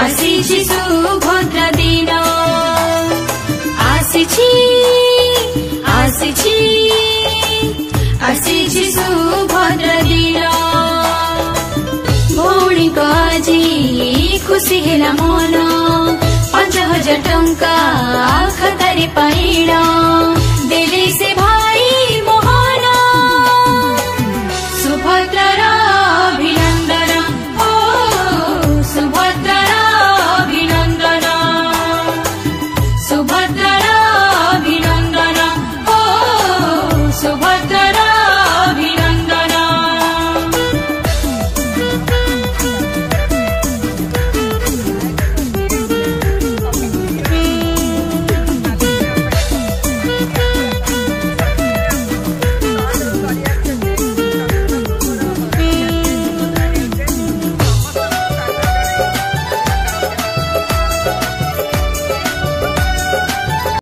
आसिछि सुभद्र दिन आसिछि सुभद्र दिन भौणी को आजी खुशी हेला मन 5,000 टंका खातारे पाइण देले से